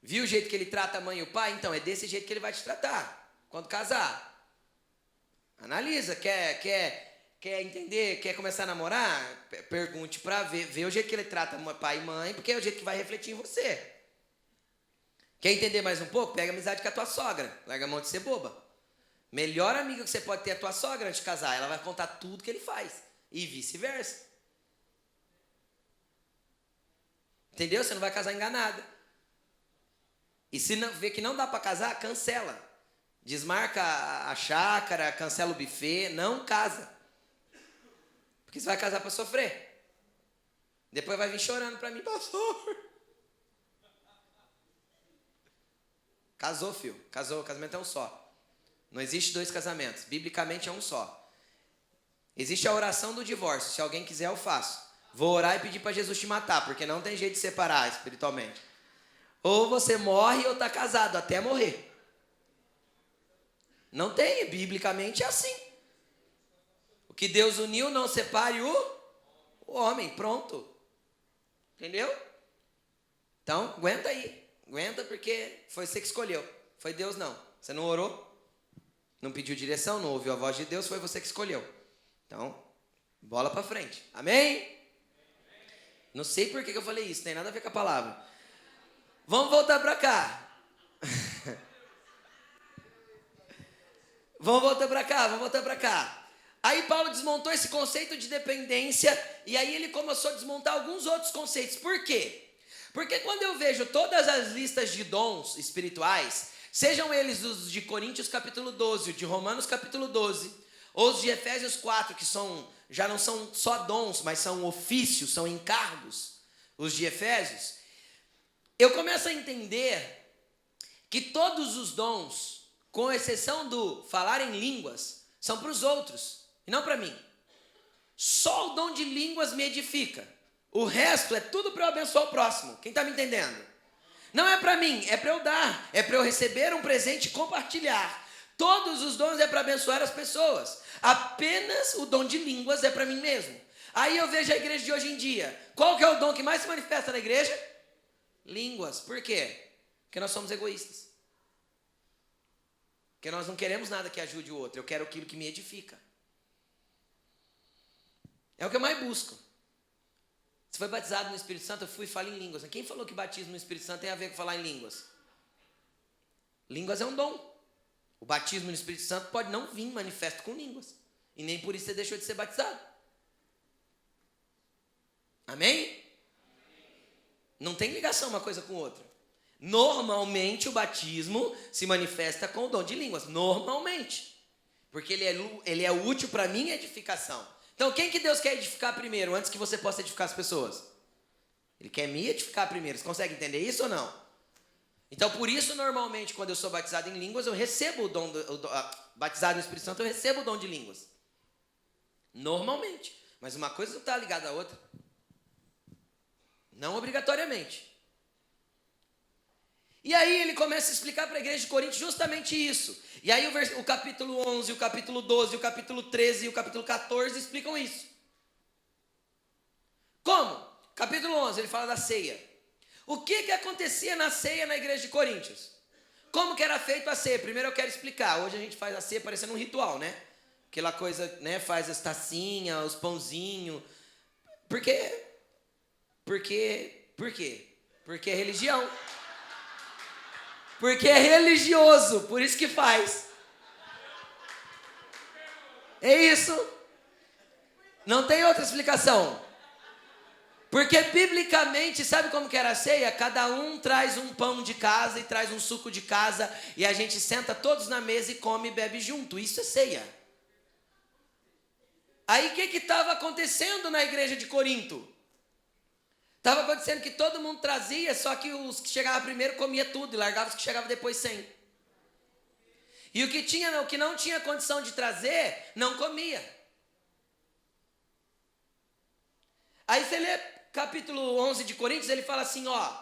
Viu o jeito que ele trata a mãe e o pai? Então, é desse jeito que ele vai te tratar quando casar. Analisa, quer entender, quer começar a namorar? Pergunte para ver o jeito que ele trata pai e mãe, porque é o jeito que vai refletir em você. Quer entender mais um pouco? Pega amizade com a tua sogra, larga a mão de ser boba. Melhor amiga que você pode ter é a tua sogra antes de casar, ela vai contar tudo que ele faz, e vice-versa. Entendeu? Você não vai casar enganada. E se não, vê que não dá para casar, cancela. Desmarca a chácara, cancela o buffet, não casa. Porque você vai casar para sofrer. Depois vai vir chorando para mim, pastor. Casou, filho. Casou, o casamento é um só. Não existe dois casamentos. Biblicamente é um só. Existe a oração do divórcio. Se alguém quiser, eu faço. Vou orar e pedir para Jesus te matar, porque não tem jeito de separar espiritualmente. Ou você morre ou está casado, até morrer. Não tem, biblicamente é assim. O que Deus uniu, não separe o homem, pronto. Entendeu? Então, aguenta aí. Aguenta porque foi você que escolheu. Foi Deus não. Você não orou, não pediu direção, não ouviu a voz de Deus, foi você que escolheu. Então, bola para frente. Amém? Não sei por que eu falei isso, tem nada a ver com a palavra. Vamos voltar para cá. Vamos voltar para cá. Aí Paulo desmontou esse conceito de dependência e aí ele começou a desmontar alguns outros conceitos. Por quê? Porque quando eu vejo todas as listas de dons espirituais, sejam eles os de Coríntios capítulo 12, de Romanos capítulo 12, ou os de Efésios 4, que já não são só dons, mas são ofícios, são encargos, os de Efésios, eu começo a entender que todos os dons, com exceção do falar em línguas, são para os outros e não para mim. Só o dom de línguas me edifica. O resto é tudo para eu abençoar o próximo. Quem está me entendendo? Não é para mim, é para eu dar. É para eu receber um presente e compartilhar. Todos os dons é para abençoar as pessoas. Apenas o dom de línguas é para mim mesmo. Aí eu vejo a igreja de hoje em dia. Qual que é o dom que mais se manifesta na igreja? Línguas. Por quê? Porque nós somos egoístas. Porque nós não queremos nada que ajude o outro. Eu quero aquilo que me edifica. É o que eu mais busco. Você foi batizado no Espírito Santo, eu fui e falei em línguas. Quem falou que batismo no Espírito Santo tem a ver com falar em línguas? Línguas é um dom. O batismo no Espírito Santo pode não vir manifesto com línguas. E nem por isso você deixou de ser batizado. Amém? Não tem ligação uma coisa com outra. Normalmente o batismo se manifesta com o dom de línguas. Normalmente. Porque ele é útil para minha edificação. Então quem que Deus quer edificar primeiro, antes que você possa edificar as pessoas? Ele quer me edificar primeiro. Você consegue entender isso ou não? Então por isso normalmente quando eu sou batizado em línguas, eu recebo o dom, batizado no Espírito Santo, eu recebo o dom de línguas. Normalmente. Mas uma coisa não está ligada à outra. Não obrigatoriamente. E aí ele começa a explicar para a igreja de Corinto justamente isso. E aí o capítulo 11, o capítulo 12, o capítulo 13 e o capítulo 14 explicam isso. Como? Capítulo 11, ele fala da ceia. O que acontecia na ceia na igreja de Coríntios? Como que era feita a ceia? Primeiro eu quero explicar. Hoje a gente faz a ceia parecendo um ritual, né? Aquela coisa, né? Faz as tacinhas, os pãozinhos. Por quê? Por quê? Porque é religião. Porque é religioso, por isso que faz. É isso. Não tem outra explicação. Porque biblicamente, sabe como que era a ceia? Cada um traz um pão de casa e traz um suco de casa e a gente senta todos na mesa e come e bebe junto. Isso é ceia. Aí o que estava acontecendo na igreja de Corinto? Estava acontecendo que todo mundo trazia, só que os que chegavam primeiro comia tudo e largava os que chegavam depois sem. E o que não tinha condição de trazer, não comia. Aí você lê capítulo 11 de Coríntios, ele fala assim, ó,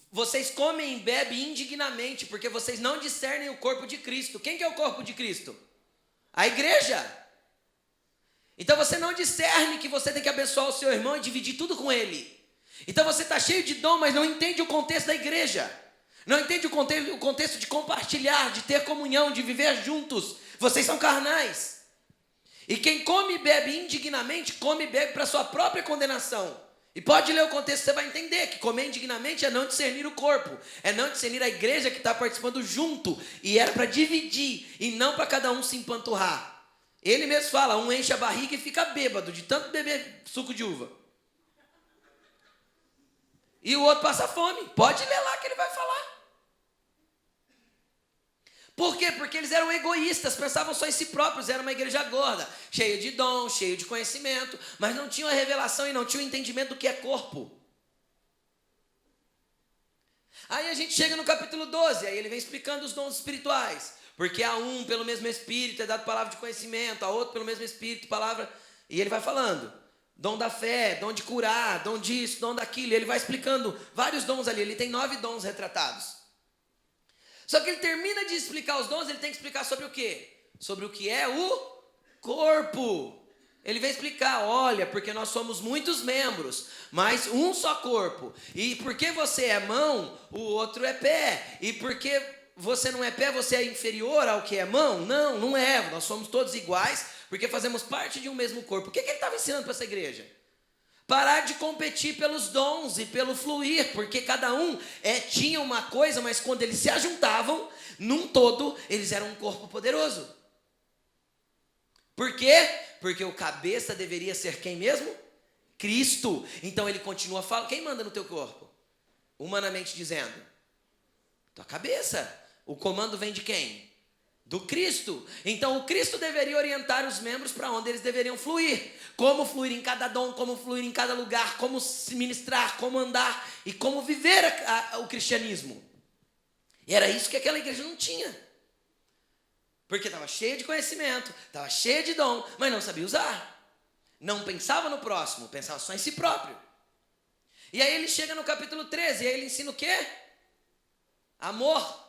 vocês comem e bebem indignamente, porque vocês não discernem o corpo de Cristo. Quem que é o corpo de Cristo? A igreja. Então você não discerne que você tem que abençoar o seu irmão e dividir tudo com ele. Então você está cheio de dom, mas não entende o contexto da igreja. Não entende o contexto de compartilhar, de ter comunhão, de viver juntos. Vocês são carnais. E quem come e bebe indignamente, come e bebe para sua própria condenação. E pode ler o contexto, você vai entender que comer indignamente é não discernir o corpo. É não discernir a igreja que está participando junto. E era para dividir e não para cada um se empanturrar. Ele mesmo fala, um enche a barriga e fica bêbado de tanto beber suco de uva. E o outro passa fome. Pode ler lá que ele vai falar. Por quê? Porque eles eram egoístas, pensavam só em si próprios, era uma igreja gorda, cheia de dom, cheia de conhecimento, mas não tinham a revelação e não tinham o entendimento do que é corpo. Aí a gente chega no capítulo 12, aí ele vem explicando os dons espirituais, porque a um pelo mesmo Espírito é dado palavra de conhecimento, a outro pelo mesmo Espírito, palavra, e ele vai falando, dom da fé, dom de curar, dom disso, dom daquilo, e ele vai explicando vários dons ali, ele tem 9 dons retratados. Só que ele termina de explicar os dons, ele tem que explicar sobre o quê? Sobre o que é o corpo. Ele vem explicar, olha, porque nós somos muitos membros, mas um só corpo. E porque você é mão, o outro é pé. E porque você não é pé, você é inferior ao que é mão? Não, não é. Nós somos todos iguais, porque fazemos parte de um mesmo corpo. O que ele estava ensinando para essa igreja? Parar de competir pelos dons e pelo fluir, porque cada um tinha uma coisa, mas quando eles se ajuntavam, num todo, eles eram um corpo poderoso. Por quê? Porque o cabeça deveria ser quem mesmo? Cristo. Então ele continua falando, quem manda no teu corpo? Humanamente dizendo, tua cabeça. O comando vem de quem? Do Cristo. Então o Cristo deveria orientar os membros para onde eles deveriam fluir. Como fluir em cada dom, como fluir em cada lugar, como se ministrar, como andar e como viver o cristianismo. E era isso que aquela igreja não tinha. Porque estava cheia de conhecimento, estava cheia de dom, mas não sabia usar. Não pensava no próximo, pensava só em si próprio. E aí ele chega no capítulo 13, e aí ele ensina o quê? Amor.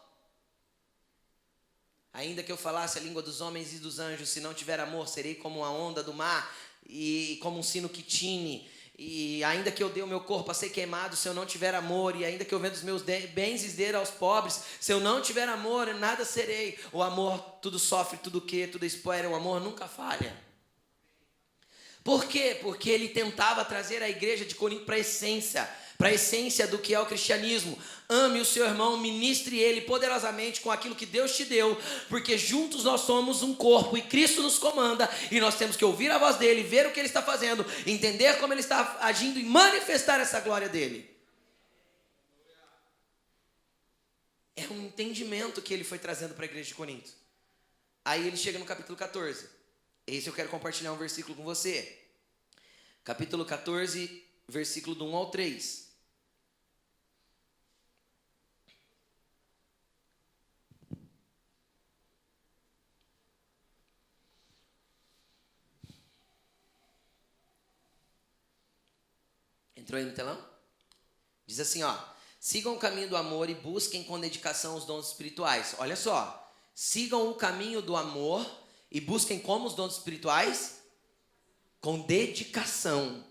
Ainda que eu falasse a língua dos homens e dos anjos, se não tiver amor, serei como uma onda do mar e como um sino que tine. E ainda que eu dê o meu corpo a ser queimado, se eu não tiver amor, e ainda que eu venda os meus bens e dê aos pobres, se eu não tiver amor, nada serei. O amor tudo sofre, tudo quê, tudo espera, o amor nunca falha. Por quê? Porque ele tentava trazer a igreja de Corinto para a essência do que é o cristianismo. Ame o seu irmão, ministre ele poderosamente com aquilo que Deus te deu, porque juntos nós somos um corpo e Cristo nos comanda, e nós temos que ouvir a voz dele, ver o que ele está fazendo, entender como ele está agindo e manifestar essa glória dele. É um entendimento que ele foi trazendo para a igreja de Corinto. Aí ele chega no capítulo 14. Esse eu quero compartilhar um versículo com você. Capítulo 14, versículo do 1 ao 3. Entrou aí no telão? Diz assim, ó. Sigam o caminho do amor e busquem com dedicação os dons espirituais. Olha só. Sigam o caminho do amor e busquem como os dons espirituais? Com dedicação.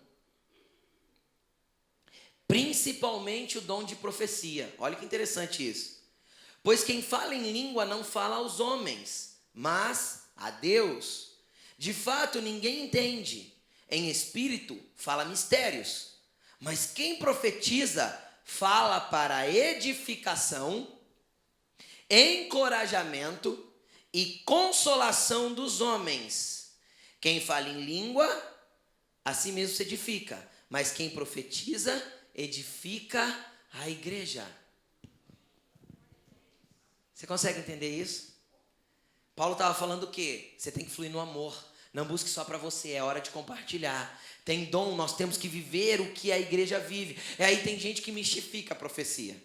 Principalmente o dom de profecia. Olha que interessante isso. Pois quem fala em língua não fala aos homens, mas a Deus. De fato, ninguém entende. Em espírito, fala mistérios. Mas quem profetiza, fala para edificação, encorajamento e consolação dos homens. Quem fala em língua, a si mesmo se edifica, mas quem profetiza edifica a igreja. Você consegue entender isso? Paulo estava falando o quê? Você tem que fluir no amor. Não busque só para você, é hora de compartilhar. Tem dom, nós temos que viver o que a igreja vive. E aí tem gente que mistifica a profecia.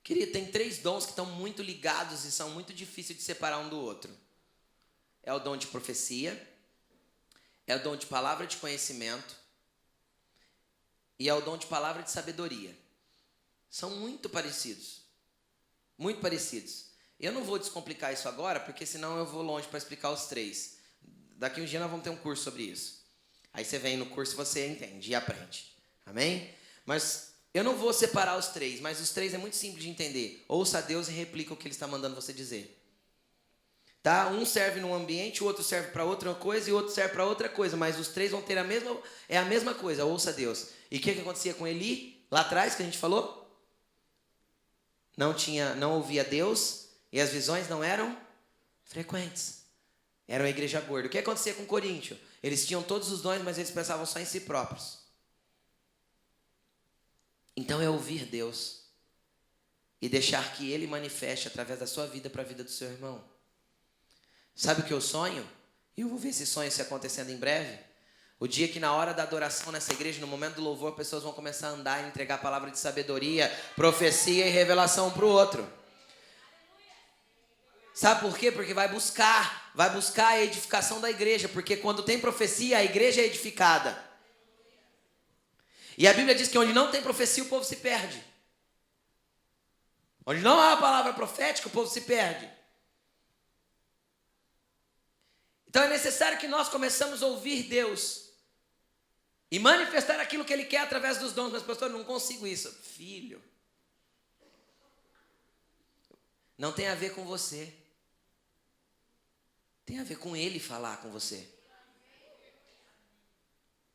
Querido, tem 3 dons que estão muito ligados e são muito difíceis de separar um do outro. É o dom de profecia, é o dom de palavra de conhecimento e é o dom de palavra de sabedoria. São muito parecidos. Muito parecidos. Eu não vou descomplicar isso agora, porque senão eu vou longe para explicar os 3. Daqui um dia nós vamos ter um curso sobre isso. Aí você vem no curso e você entende e aprende. Amém? Mas eu não vou separar os 3, mas os 3 é muito simples de entender. Ouça a Deus e replica o que Ele está mandando você dizer. Tá? Um serve num ambiente, o outro serve para outra coisa e o outro serve para outra coisa. Mas os 3 vão ter a mesma coisa. Ouça a Deus. E o que acontecia com Eli? Lá atrás, que a gente falou? Não ouvia Deus e as visões não eram frequentes. Era uma igreja gorda. O que acontecia com Coríntio? Eles tinham todos os dons, mas eles pensavam só em si próprios. Então é ouvir Deus e deixar que Ele manifeste através da sua vida para a vida do seu irmão. Sabe o que eu sonho? E eu vou ver esse sonho se acontecendo em breve. O dia que na hora da adoração nessa igreja, no momento do louvor, pessoas vão começar a andar e entregar a palavra de sabedoria, profecia e revelação um para o outro. Sabe por quê? Porque vai buscar a edificação da igreja, porque quando tem profecia, a igreja é edificada. E a Bíblia diz que onde não tem profecia, o povo se perde. Onde não há a palavra profética, o povo se perde. Então é necessário que nós começamos a ouvir Deus e manifestar aquilo que Ele quer através dos dons. Mas pastor, eu não consigo isso. Filho, não tem a ver com você. Tem a ver com Ele falar com você.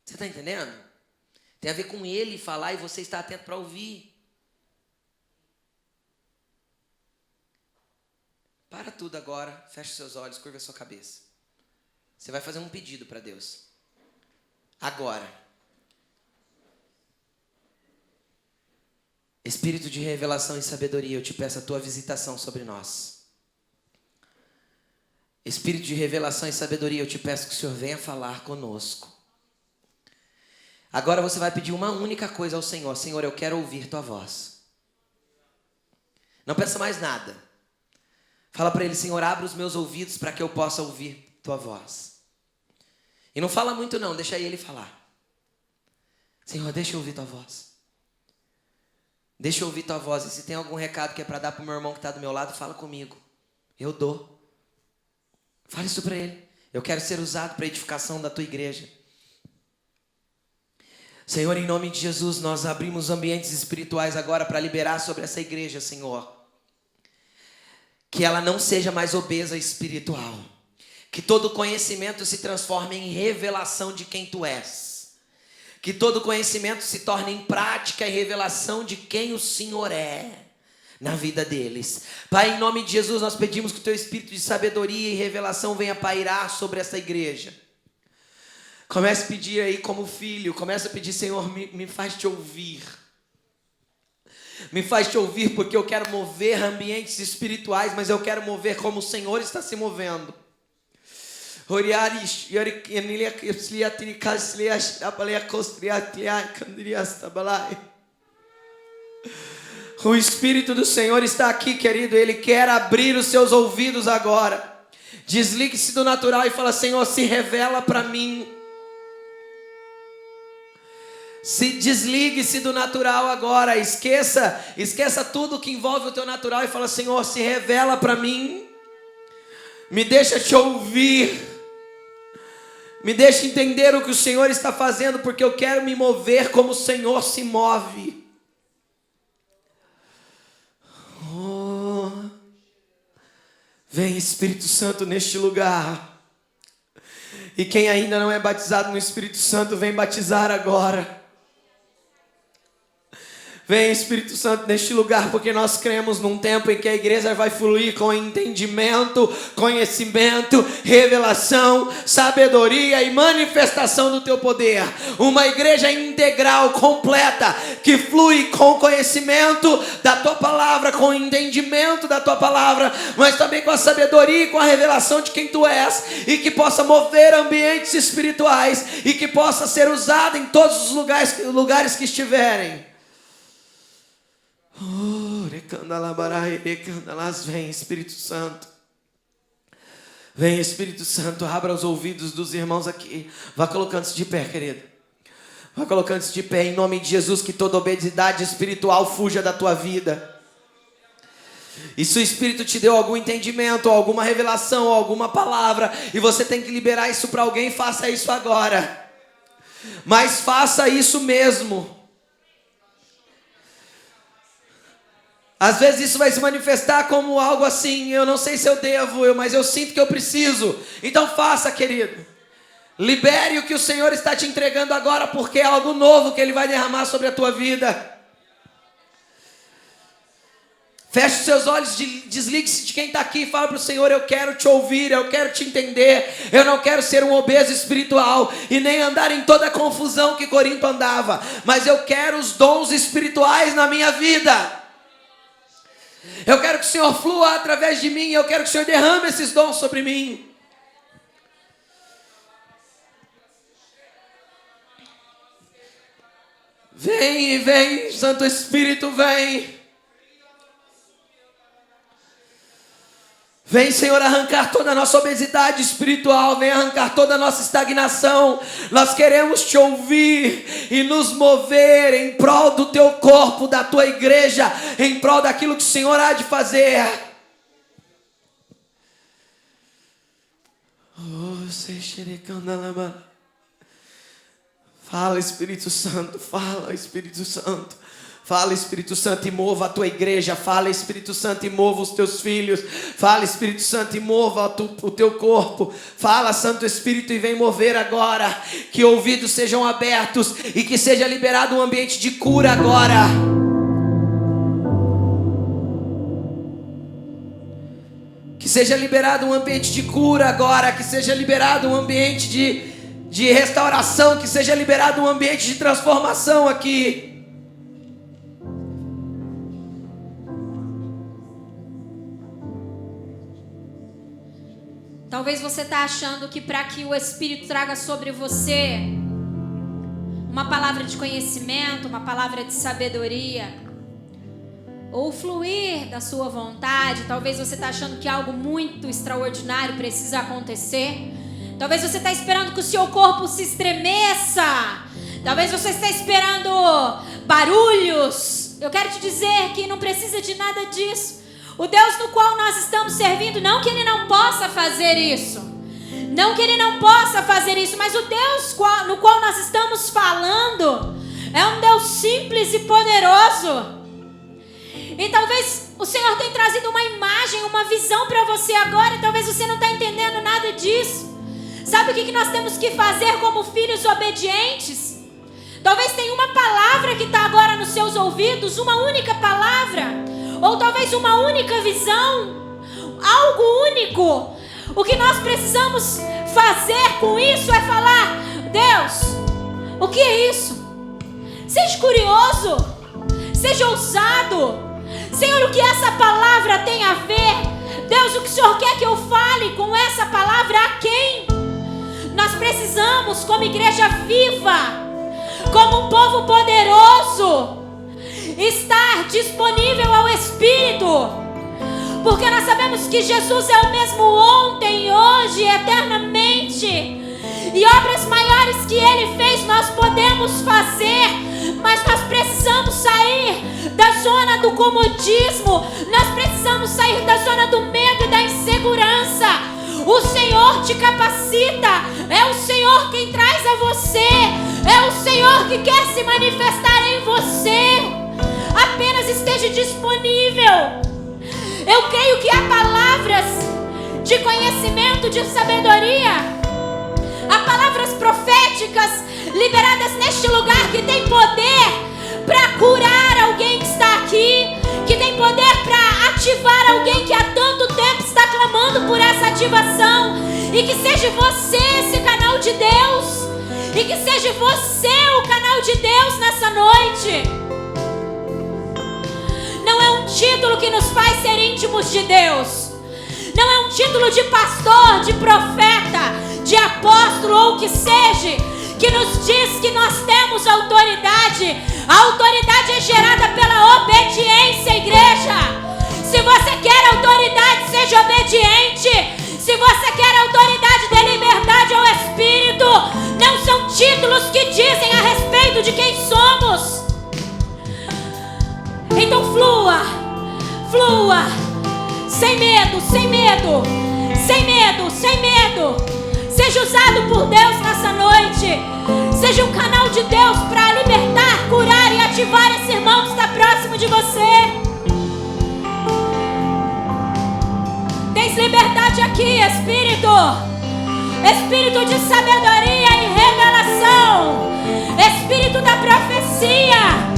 Você está entendendo? Tem a ver com Ele falar e você está atento para ouvir. Para tudo agora, feche seus olhos, curva a sua cabeça. Você vai fazer um pedido para Deus. Agora. Espírito de revelação e sabedoria, eu te peço a tua visitação sobre nós. Espírito de revelação e sabedoria, eu te peço que o Senhor venha falar conosco. Agora você vai pedir uma única coisa ao Senhor. Senhor, eu quero ouvir tua voz. Não peça mais nada. Fala para Ele, Senhor, abre os meus ouvidos para que eu possa ouvir tua voz. E não fala muito não, deixa Ele falar. Senhor, deixa eu ouvir tua voz. Deixa eu ouvir tua voz. E se tem algum recado que é para dar para o meu irmão que está do meu lado, fala comigo. Eu dou. Fala isso para ele. Eu quero ser usado para a edificação da tua igreja. Senhor, em nome de Jesus, nós abrimos ambientes espirituais agora para liberar sobre essa igreja, Senhor. Que ela não seja mais obesa espiritual. Que todo conhecimento se transforme em revelação de quem tu és. Que todo conhecimento se torne em prática e revelação de quem o Senhor é na vida deles. Pai, em nome de Jesus, nós pedimos que o teu espírito de sabedoria e revelação venha pairar sobre essa igreja. Comece a pedir aí como filho, comece a pedir, Senhor, me faz te ouvir. Me faz te ouvir porque eu quero mover ambientes espirituais, mas eu quero mover como o Senhor está se movendo. O Espírito do Senhor está aqui, querido. Ele quer abrir os seus ouvidos agora. Desligue-se do natural e fala, Senhor, se revela para mim. Desligue-se do natural agora. Esqueça tudo que envolve o teu natural e fala, Senhor, se revela para mim. Me deixa te ouvir. Me deixa entender o que o Senhor está fazendo, porque eu quero me mover como o Senhor se move. Oh, vem Espírito Santo neste lugar. E quem ainda não é batizado no Espírito Santo, vem batizar agora. Vem, Espírito Santo, neste lugar, porque nós cremos num tempo em que a igreja vai fluir com entendimento, conhecimento, revelação, sabedoria e manifestação do teu poder. Uma igreja integral, completa, que flui com conhecimento da tua palavra, com entendimento da tua palavra, mas também com a sabedoria e com a revelação de quem tu és, e que possa mover ambientes espirituais, e que possa ser usada em todos os lugares que estiverem. Vem, Espírito Santo. Vem, Espírito Santo, abra os ouvidos dos irmãos aqui. Vá colocando-se de pé, querido. Vá colocando-se de pé, em nome de Jesus, que toda obesidade espiritual fuja da tua vida. E se o Espírito te deu algum entendimento, alguma revelação, alguma palavra, e você tem que liberar isso para alguém, faça isso agora. Mas faça isso mesmo. Às vezes isso vai se manifestar como algo assim: eu não sei se eu devo, mas eu sinto que eu preciso. Então faça, querido. Libere o que o Senhor está te entregando agora, porque é algo novo que Ele vai derramar sobre a tua vida. Feche os seus olhos, desligue-se de quem está aqui e fala para o Senhor: eu quero te ouvir, eu quero te entender. Eu não quero ser um obeso espiritual e nem andar em toda a confusão que Corinto andava, mas eu quero os dons espirituais na minha vida. Eu quero que o Senhor flua através de mim. Eu quero que o Senhor derrame esses dons sobre mim. Vem, vem, Santo Espírito, vem. Vem, Senhor, arrancar toda a nossa obesidade espiritual. Vem arrancar toda a nossa estagnação. Nós queremos te ouvir e nos mover em prol do teu corpo, da tua igreja, em prol daquilo que o Senhor há de fazer. Fala, Espírito Santo, fala, Espírito Santo. Fala, Espírito Santo, e mova a tua igreja. Fala, Espírito Santo, e mova os teus filhos. Fala, Espírito Santo, e mova o teu corpo. Fala, Santo Espírito, e vem mover agora. Que ouvidos sejam abertos e que seja liberado um ambiente de cura agora. Que seja liberado um ambiente de cura agora. Que seja liberado um ambiente de restauração. Que seja liberado um ambiente de transformação aqui. Talvez você está achando que para que o Espírito traga sobre você uma palavra de conhecimento, uma palavra de sabedoria, ou fluir da sua vontade, talvez você está achando que algo muito extraordinário precisa acontecer. Talvez você está esperando que o seu corpo se estremeça. Talvez você está esperando barulhos. Eu quero te dizer que não precisa de nada disso. O Deus no qual nós estamos servindo, não que Ele não possa fazer isso, não que Ele não possa fazer isso, mas o Deus no qual nós estamos falando é um Deus simples e poderoso. E talvez o Senhor tenha trazido uma imagem, uma visão para você agora, e talvez você não está entendendo nada disso. Sabe o que nós temos que fazer como filhos obedientes? Talvez tenha uma palavra que está agora nos seus ouvidos, uma única palavra, ou talvez uma única visão, algo único. O que nós precisamos fazer com isso é falar: Deus, o que é isso? Seja curioso, seja ousado. Senhor, o que essa palavra tem a ver? Deus, o que o Senhor quer que eu fale com essa palavra? A quem? Nós precisamos, como igreja viva, como um povo poderoso, estar disponível ao Espírito, porque nós sabemos que Jesus é o mesmo ontem, hoje e eternamente, e obras maiores que Ele fez nós podemos fazer, mas nós precisamos sair da zona do comodismo, nós precisamos sair da zona do medo e da insegurança. O Senhor te capacita, é o Senhor quem traz a você, é o Senhor que quer se manifestar em você. Apenas esteja disponível. Eu creio que há palavras de conhecimento, de sabedoria, há palavras proféticas liberadas neste lugar que tem poder para curar alguém que está aqui, que tem poder para ativar alguém que há tanto tempo está clamando por essa ativação, e que seja você esse canal de Deus, e que seja você o canal de Deus nessa noite. Não é um título que nos faz ser íntimos de Deus, não é um título de pastor, de profeta, de apóstolo ou o que seja, que nos diz que nós temos autoridade. A autoridade é gerada pela obediência, igreja. Se você quer autoridade, seja obediente. Se você quer autoridade, dê liberdade ao Espírito. Não são títulos que dizem a respeito de quem somos. Então flua, flua, sem medo, sem medo, sem medo, sem medo. Seja usado por Deus nessa noite. Seja um canal de Deus para libertar, curar e ativar esse irmão que está próximo de você. Tens liberdade aqui, Espírito. Espírito de sabedoria e revelação. Espírito da profecia.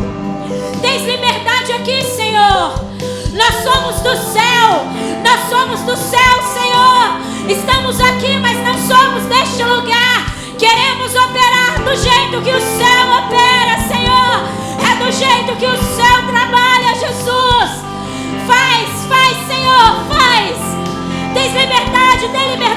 Tens liberdade aqui, Senhor. Nós somos do céu. Nós somos do céu, Senhor. Estamos aqui, mas não somos deste lugar. Queremos operar do jeito que o céu opera, Senhor. É do jeito que o céu trabalha, Jesus. Faz, Senhor, faz. Tens liberdade, tem liberdade.